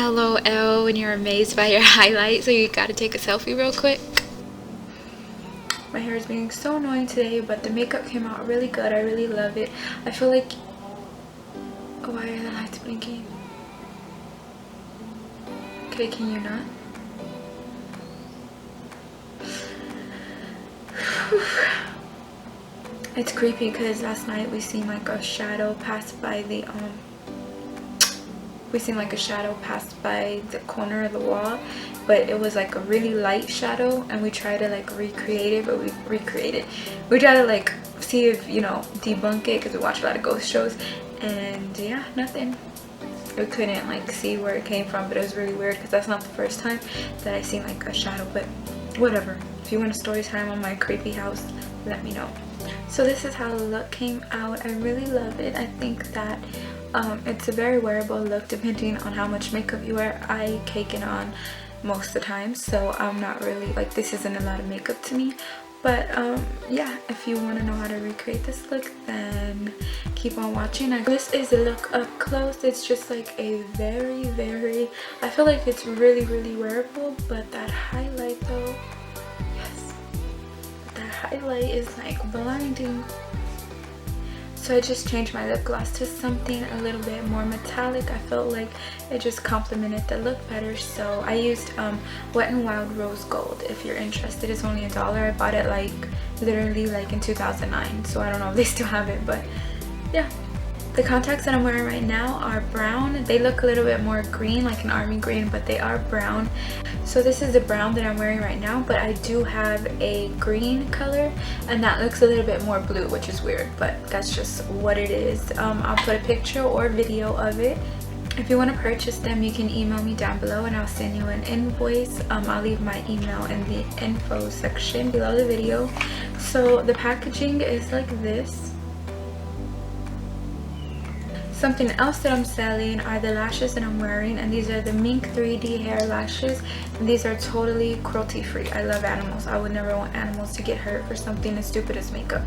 LOL when you're amazed by your highlight, so you gotta take a selfie real quick. My hair is being so annoying today, but the makeup came out really good. I really love it. I feel like... Why are the lights blinking? Okay, can you not? It's creepy because last night we seen like a shadow pass by the corner of the wall, but it was like a really light shadow, and we tried to like recreate it, but we tried to like see if, you know, debunk it, because we watch a lot of ghost shows, and yeah, nothing. We couldn't like see where it came from, but it was really weird because that's not the first time that I seen like a shadow. But whatever, if you want a story time on my creepy house, let me know. So this is how the look came out. I really love it. I think that it's a very wearable look depending on how much makeup you wear. I cake it on most of the time, so I'm not really like, this isn't a lot of makeup to me. But yeah, if you want to know how to recreate this look, then keep on watching. This is a look up close. It's just like a very, I feel like it's really wearable, but that highlight though, yes, that highlight is like blinding. So I just changed my lip gloss to something a little bit more metallic. I felt like it just complemented the look better. So I used Wet n Wild Rose Gold. If you're interested, it's only $1. I bought it like literally like in 2009. So I don't know if they still have it, but yeah. The contacts that I'm wearing right now are brown. They look a little bit more green, like an army green, but they are brown. So this is the brown that I'm wearing right now, but I do have a green color, and that looks a little bit more blue, which is weird, but that's just what it is. I'll put a picture or video of it. If you want to purchase them, you can email me down below and I'll send you an invoice. I'll leave my email in the info section below the video. So the packaging is like this. Something else that I'm selling are the lashes that I'm wearing, and these are the Mink 3D hair lashes, and these are totally cruelty free. I love animals. I would never want animals to get hurt for something as stupid as makeup.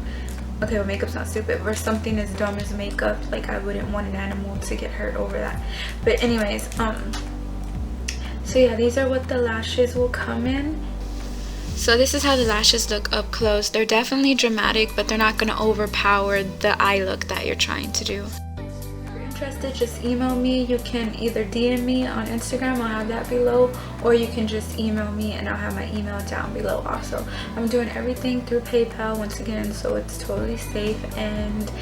Okay, well, makeup's not stupid. For something as dumb as makeup, like, I wouldn't want an animal to get hurt over that. But anyways, so yeah, these are what the lashes will come in. So this is how the lashes look up close. They're definitely dramatic, but they're not going to overpower the eye look that you're trying to do. Interested, just email me. You can either DM me on Instagram, I'll have that below, or you can just email me and I'll have my email down below also. I'm doing everything through PayPal once again, so it's totally safe, and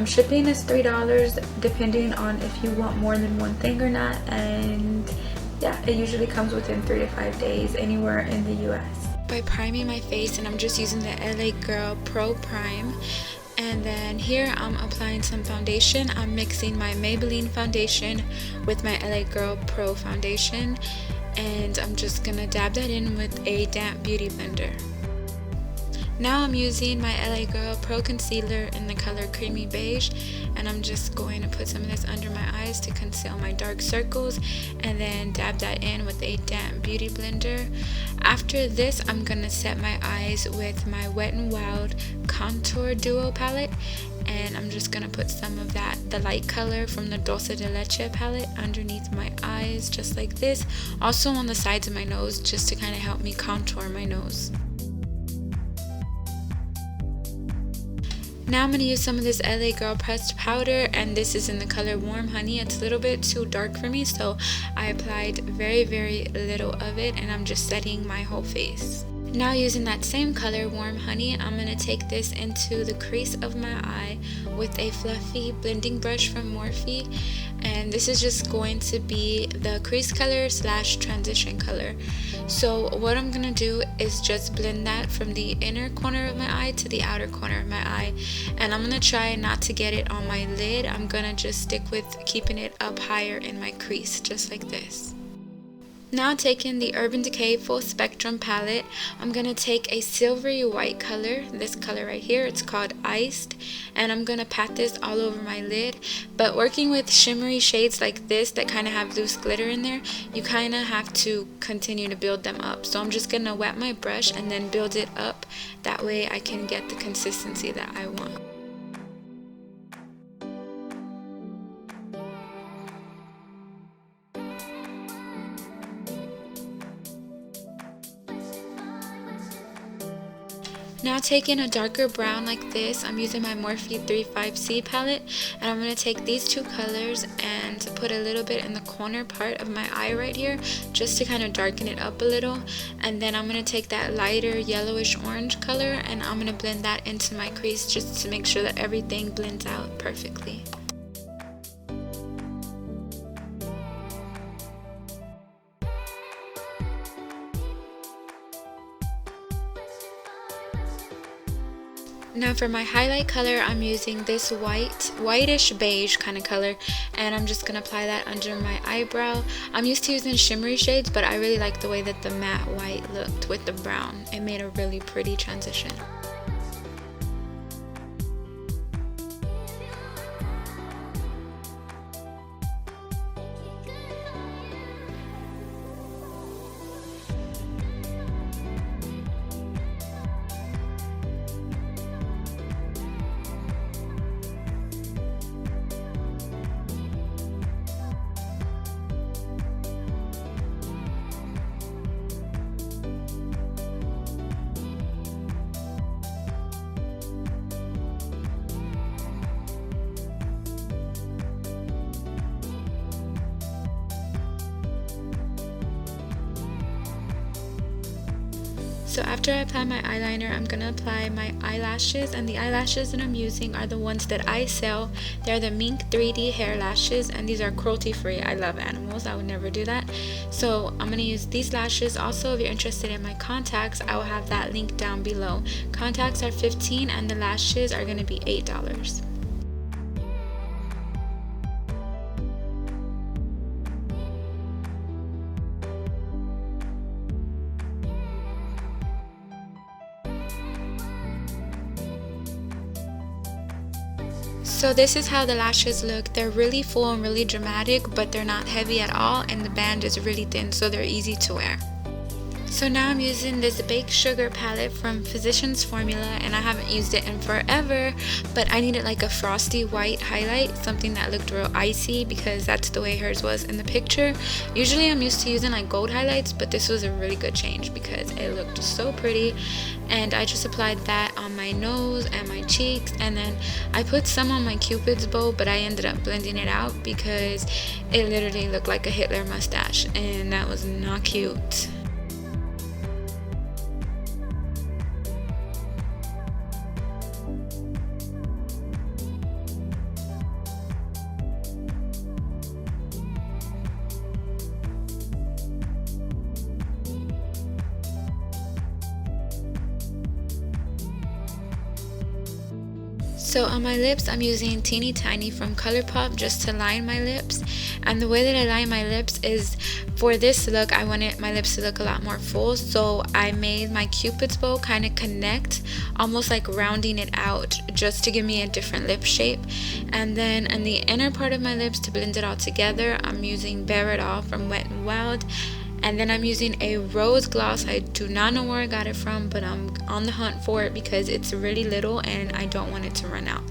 shipping is $3 depending on if you want more than one thing or not, and yeah, it usually comes within 3 to 5 days anywhere in the US. By priming my face, and I'm just using the LA Girl Pro Prime. And then here I'm applying some foundation. I'm mixing my Maybelline foundation with my LA Girl Pro foundation, and I'm just gonna dab that in with a damp beauty blender. Now I'm using my LA Girl Pro Concealer in the color Creamy Beige, and I'm just going to put some of this under my eyes to conceal my dark circles, and then dab that in with a damp beauty blender. After this, I'm going to set my eyes with my Wet n Wild Contour Duo palette, and I'm just going to put some of that, the light color from the Dulce de Leche palette, underneath my eyes, just like this. Also on the sides of my nose, just to kind of help me contour my nose. Now I'm going to use some of this LA Girl pressed powder, and this is in the color Warm Honey. It's a little bit too dark for me, so I applied very little of it, and I'm just setting my whole face. Now using that same color, Warm Honey, I'm going to take this into the crease of my eye with a fluffy blending brush from Morphe, and this is just going to be the crease color / transition color. So what I'm going to do is just blend that from the inner corner of my eye to the outer corner of my eye, and I'm going to try not to get it on my lid. I'm going to just stick with keeping it up higher in my crease, just like this. Now taking the Urban Decay Full Spectrum palette, I'm going to take a silvery white color, this color right here, it's called Iced, and I'm going to pat this all over my lid. But working with shimmery shades like this that kind of have loose glitter in there, you kind of have to continue to build them up. So I'm just going to wet my brush and then build it up, that way I can get the consistency that I want. Now taking a darker brown like this, I'm using my Morphe 35C palette, and I'm going to take these two colors and put a little bit in the corner part of my eye right here, just to kind of darken it up a little. And then I'm going to take that lighter yellowish orange color and I'm going to blend that into my crease just to make sure that everything blends out perfectly. Now for my highlight color, I'm using this whitish beige kind of color, and I'm just going to apply that under my eyebrow. I'm used to using shimmery shades, but I really like the way that the matte white looked with the brown. It made a really pretty transition. So after I apply my eyeliner, I'm going to apply my eyelashes, and the eyelashes that I'm using are the ones that I sell. They're the Mink 3D hair lashes, and these are cruelty free. I love animals. I would never do that. So I'm going to use these lashes. Also, if you're interested in my contacts, I will have that link down below. Contacts are $15 and the lashes are going to be $8. So this is how the lashes look. They're really full and really dramatic, but they're not heavy at all, and the band is really thin, so they're easy to wear. So now I'm using this Baked Sugar palette from Physicians Formula, and I haven't used it in forever, but I needed like a frosty white highlight, something that looked real icy, because that's the way hers was in the picture. Usually I'm used to using like gold highlights, but this was a really good change because it looked so pretty. And I just applied that on my nose and my cheeks, and then I put some on my Cupid's bow, but I ended up blending it out because it literally looked like a Hitler mustache, and that was not cute. So on my lips, I'm using Teeny Tiny from ColourPop just to line my lips. And the way that I line my lips is, for this look, I wanted my lips to look a lot more full. So I made my Cupid's bow kind of connect, almost like rounding it out just to give me a different lip shape. And then in the inner part of my lips, to blend it all together, I'm using Bare It All from Wet n Wild. And then I'm using a rose gloss. I do not know where I got it from, but I'm on the hunt for it because it's really little and I don't want it to run out.